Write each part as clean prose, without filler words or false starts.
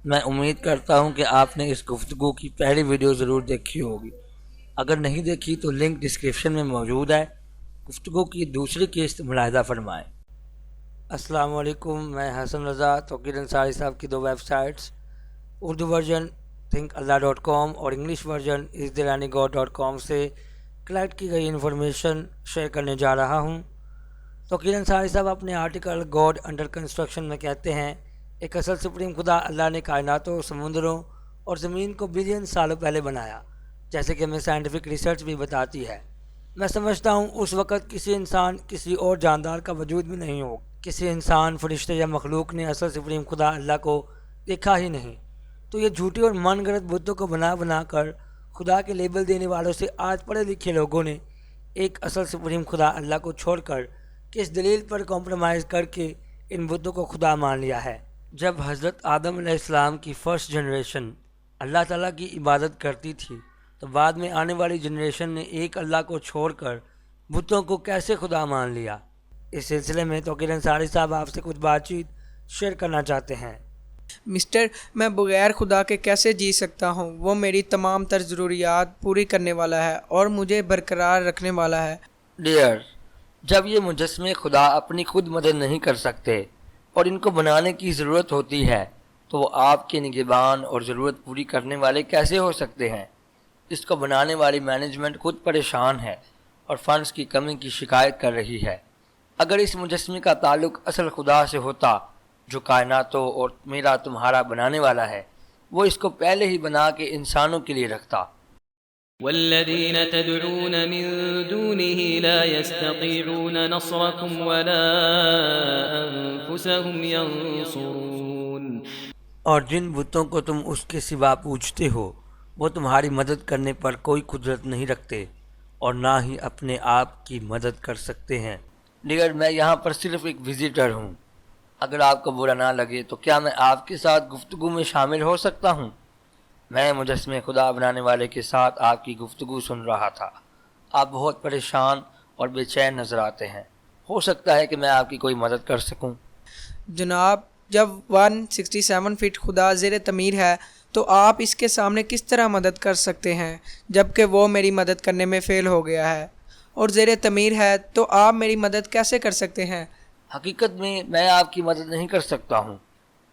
میں امید کرتا ہوں کہ آپ نے اس گفتگو کی پہلی ویڈیو ضرور دیکھی ہوگی۔ اگر نہیں دیکھی تو لنک ڈسکرپشن میں موجود ہے۔ گفتگو کی دوسری قسط ملاحظہ فرمائیں۔ السلام علیکم، میں حسن رضا توقیر انصاری صاحب کی دو web sites Urdu version thinkallah.com اور انگلش ورژن istheranygod.com سے کلیکٹ کی گئی انفارمیشن شیئر کرنے جا رہا ہوں۔ توقیر انصاری صاحب اپنے آرٹیکل گاڈ انڈر کنسٹرکشن میں کہتے ہیں، ایک اصل سپریم خدا اللہ نے کائناتوں، سمندروں اور زمین کو بلین سالوں پہلے بنایا، جیسے کہ ہمیں سائنٹیفک ریسرچ بھی بتاتی ہے۔ میں سمجھتا ہوں اس وقت کسی انسان، کسی اور جاندار کا وجود بھی نہیں ہو، کسی انسان، فرشتے یا مخلوق نے اصل سپریم خدا اللہ کو دیکھا ہی نہیں۔ تو یہ جھوٹی اور من گھڑت بتوں کو بنا کر خدا کے لیبل دینے والوں سے آج پڑھے لکھے لوگوں نے ایک اصل سپریم خدا اللہ کو چھوڑ کر کس دلیل پر کمپرومائز کر کے ان بتوں کو خدا مان لیا ہے؟ جب حضرت آدم علیہ السلام کی فرسٹ جنریشن اللہ تعالیٰ کی عبادت کرتی تھی تو بعد میں آنے والی جنریشن نے ایک اللہ کو چھوڑ کر بتوں کو کیسے خدا مان لیا؟ اس سلسلے میں توقیر انصاری صاحب آپ سے کچھ بات چیت شیئر کرنا چاہتے ہیں۔ مسٹر، میں بغیر خدا کے کیسے جی سکتا ہوں؟ وہ میری تمام تر ضروریات پوری کرنے والا ہے اور مجھے برقرار رکھنے والا ہے۔ ڈیئر، جب یہ مجسمے خدا اپنی خود مدد نہیں کر سکتے اور ان کو بنانے کی ضرورت ہوتی ہے تو وہ آپ کے نگہبان اور ضرورت پوری کرنے والے کیسے ہو سکتے ہیں؟ اس کو بنانے والی مینجمنٹ خود پریشان ہے اور فنڈز کی کمی کی شکایت کر رہی ہے۔ اگر اس مجسمے کا تعلق اصل خدا سے ہوتا جو کائناتوں اور میرا تمہارا بنانے والا ہے، وہ اس کو پہلے ہی بنا کے انسانوں کے لیے رکھتا۔ والذين تدعون من دونه لا يستطيعون نصركم ولا أنفسهم ينصرون۔ اور جن بتوں کو تم اس کے سوا پوجتے ہو وہ تمہاری مدد کرنے پر کوئی قدرت نہیں رکھتے اور نہ ہی اپنے آپ کی مدد کر سکتے ہیں۔ ڈیئر، میں یہاں پر صرف ایک وزیٹر ہوں۔ اگر آپ کو برا نہ لگے تو کیا میں آپ کے ساتھ گفتگو میں شامل ہو سکتا ہوں؟ میں مجسمے خدا بنانے والے کے ساتھ آپ کی گفتگو سن رہا تھا۔ آپ بہت پریشان اور بے چین نظر آتے ہیں۔ ہو سکتا ہے کہ میں آپ کی کوئی مدد کر سکوں۔ جناب، جب 167 فٹ خدا زیر تعمیر ہے تو آپ اس کے سامنے کس طرح مدد کر سکتے ہیں جبکہ وہ میری مدد کرنے میں فیل ہو گیا ہے؟ اور زیر تعمیر ہے تو آپ میری مدد کیسے کر سکتے ہیں؟ حقیقت میں آپ کی مدد نہیں کر سکتا ہوں۔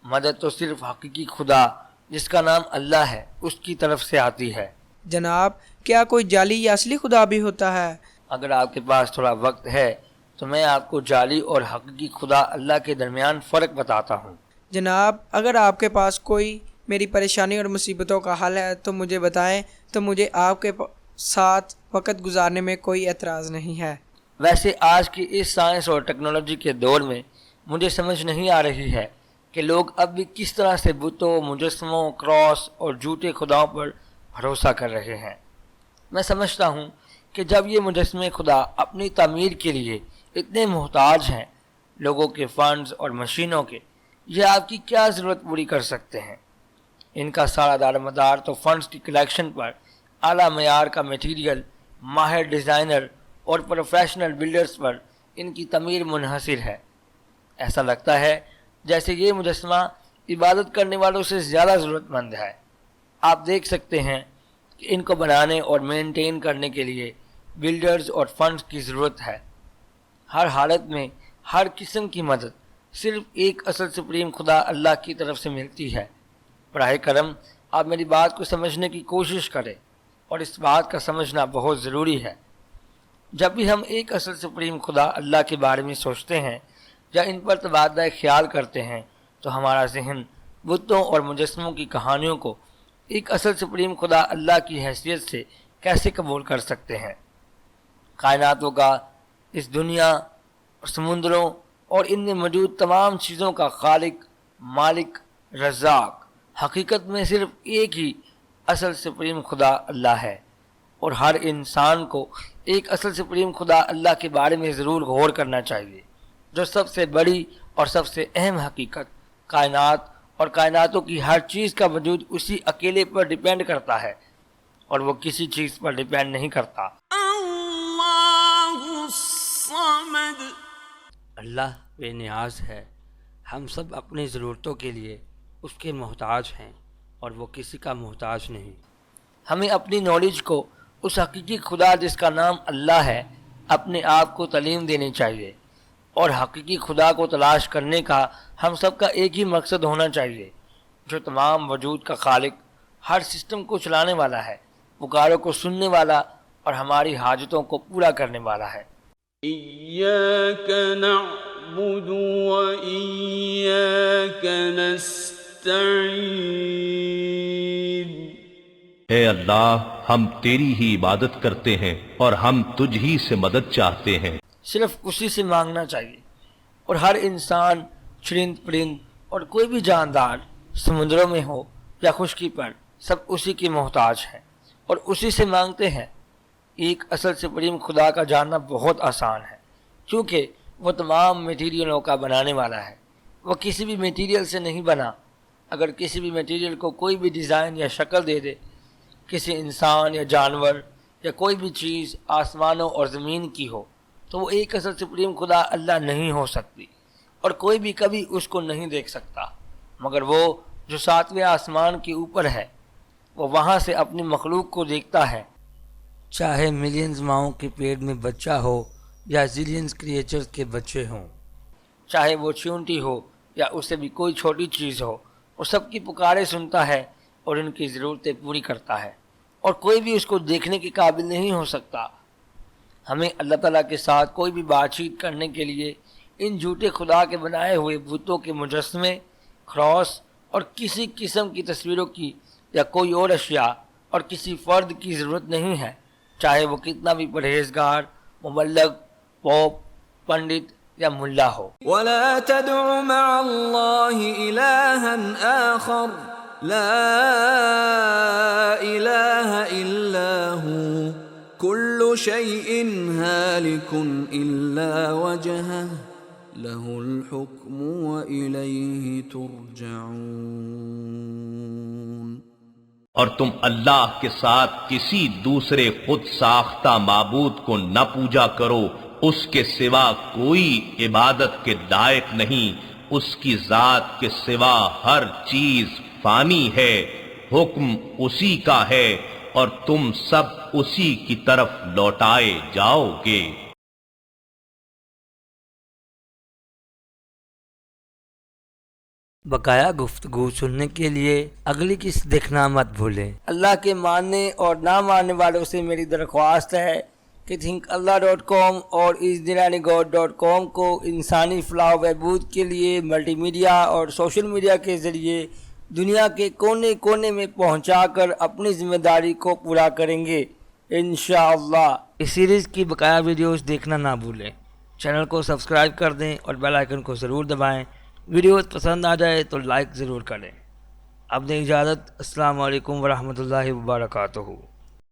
مدد تو صرف حقیقی خدا جس کا نام اللہ ہے اس کی طرف سے آتی ہے۔ جناب، کیا کوئی جعلی یا اصلی خدا بھی ہوتا ہے؟ اگر آپ کے پاس تھوڑا وقت ہے تو میں آپ کو جعلی اور حقیقی خدا اللہ کے درمیان فرق بتاتا ہوں۔ جناب، اگر آپ کے پاس کوئی میری پریشانی اور مصیبتوں کا حل ہے تو مجھے بتائیں، تو مجھے آپ کے ساتھ وقت گزارنے میں کوئی اعتراض نہیں ہے۔ ویسے آج کی اس سائنس اور ٹیکنالوجی کے دور میں مجھے سمجھ نہیں آ رہی ہے کہ لوگ اب بھی کس طرح سے بتوں، مجسموں، کراس اور جھوٹے خداؤں پر بھروسہ کر رہے ہیں۔ میں سمجھتا ہوں کہ جب یہ مجسمے خدا اپنی تعمیر کے لیے اتنے محتاج ہیں لوگوں کے فنڈز اور مشینوں کے، یہ آپ کی کیا ضرورت پوری کر سکتے ہیں؟ ان کا سارا دار مدار تو فنڈز کی کلیکشن پر، اعلیٰ معیار کا میٹیریل، ماہر ڈیزائنر اور پروفیشنل بلڈرز پر ان کی تعمیر منحصر ہے۔ ایسا لگتا ہے جیسے یہ مجسمہ عبادت کرنے والوں سے زیادہ ضرورت مند ہے۔ آپ دیکھ سکتے ہیں کہ ان کو بنانے اور مینٹین کرنے کے لیے بلڈرز اور فنڈز کی ضرورت ہے۔ ہر حالت میں ہر قسم کی مدد صرف ایک اصل سپریم خدا اللہ کی طرف سے ملتی ہے۔ براہ کرم آپ میری بات کو سمجھنے کی کوشش کریں، اور اس بات کا سمجھنا بہت ضروری ہے۔ جب بھی ہم ایک اصل سپریم خدا اللہ کے بارے میں سوچتے ہیں یا ان پر تبادلہ خیال کرتے ہیں تو ہمارا ذہن بتوں اور مجسموں کی کہانیوں کو ایک اصل سپریم خدا اللہ کی حیثیت سے کیسے قبول کر سکتے ہیں؟ کائناتوں کا، اس دنیا اور سمندروں اور ان میں موجود تمام چیزوں کا خالق، مالک، رزاق حقیقت میں صرف ایک ہی اصل سپریم خدا اللہ ہے، اور ہر انسان کو ایک اصل سپریم خدا اللہ کے بارے میں ضرور غور کرنا چاہیے، جو سب سے بڑی اور سب سے اہم حقیقت کائنات اور کائناتوں کی ہر چیز کا وجود اسی اکیلے پر ڈیپینڈ کرتا ہے اور وہ کسی چیز پر ڈیپینڈ نہیں کرتا۔ اللہ الصمد۔ اللہ بے نیاز ہے، ہم سب اپنی ضرورتوں کے لیے اس کے محتاج ہیں اور وہ کسی کا محتاج نہیں۔ ہمیں اپنی نالج کو اس حقیقی خدا جس کا نام اللہ ہے اپنے آپ کو تعلیم دینی چاہیے، اور حقیقی خدا کو تلاش کرنے کا ہم سب کا ایک ہی مقصد ہونا چاہیے، جو تمام وجود کا خالق، ہر سسٹم کو چلانے والا ہے، پکاروں کو سننے والا اور ہماری حاجتوں کو پورا کرنے والا ہے۔ إياك نعبد وإياك نستعين اے اللہ، ہم تیری ہی عبادت کرتے ہیں اور ہم تجھ ہی سے مدد چاہتے ہیں۔ صرف اسی سے مانگنا چاہیے، اور ہر انسان، چرند پرند اور کوئی بھی جاندار، سمندروں میں ہو یا خشکی پر، سب اسی کی محتاج ہے اور اسی سے مانگتے ہیں۔ ایک اصل سپریم خدا کا جاننا بہت آسان ہے، کیونکہ وہ تمام میٹیریلوں کا بنانے والا ہے۔ وہ کسی بھی میٹیریل سے نہیں بنا۔ اگر کسی بھی میٹیریل کو کوئی بھی ڈیزائن یا شکل دے دے، کسی انسان یا جانور یا کوئی بھی چیز آسمانوں اور زمین کی ہو، تو وہ ایک اصل سپریم خدا اللہ نہیں ہو سکتی، اور کوئی بھی کبھی اس کو نہیں دیکھ سکتا، مگر وہ جو 7ویں آسمان کے اوپر ہے، وہ وہاں سے اپنی مخلوق کو دیکھتا ہے، چاہے ملینز ماؤں کے پیٹ میں بچہ ہو یا زیلینز کریچرز کے بچے ہوں، چاہے وہ چیونٹی ہو یا اس سے بھی کوئی چھوٹی چیز ہو، وہ سب کی پکاریں سنتا ہے اور ان کی ضرورتیں پوری کرتا ہے، اور کوئی بھی اس کو دیکھنے کے قابل نہیں ہو سکتا۔ ہمیں اللہ تعالیٰ کے ساتھ کوئی بھی بات چیت کرنے کے لیے ان جھوٹے خدا کے بنائے ہوئے بتوں کے مجسمے، کراس اور کسی قسم کی تصویروں کی یا کوئی اور اشیاء اور کسی فرد کی ضرورت نہیں ہے، چاہے وہ کتنا بھی پرہیزگار، مبلغ، پوپ، پنڈت یا ملا ہو۔ ولا تدع مع الله إلها آخر لا إله إلا هو كل شيء هالك إلا وجهه له الحكم وإليه ترجعون۔ اور تم اللہ کے ساتھ کسی دوسرے خود ساختہ معبود کو نہ پوجا کرو، اس کے سوا کوئی عبادت کے لائق نہیں، اس کی ذات کے سوا ہر چیز فانی ہے، حکم اسی کا ہے اور تم سب اسی کی طرف لوٹائے جاؤ گے۔ بقایا گفتگو سننے کے لیے اگلی قسط دیکھنا مت بھولیں۔ اللہ کے ماننے اور نہ ماننے والوں سے میری درخواست ہے کہ thinkallah.com اور isdinanigod.com کو انسانی فلاح و بہبود کے لیے ملٹی میڈیا اور سوشل میڈیا کے ذریعے دنیا کے کونے کونے میں پہنچا کر اپنی ذمہ داری کو پورا کریں گے انشاءاللہ۔ اس سیریز کی بقایا ویڈیوز دیکھنا نہ بھولیں۔ چینل کو سبسکرائب کر دیں اور بیل آئیکن کو ضرور دبائیں۔ ویڈیو پسند آ جائے تو لائک ضرور کریں۔ اب دیں اجازت، السلام علیکم ورحمۃ اللہ وبرکاتہ۔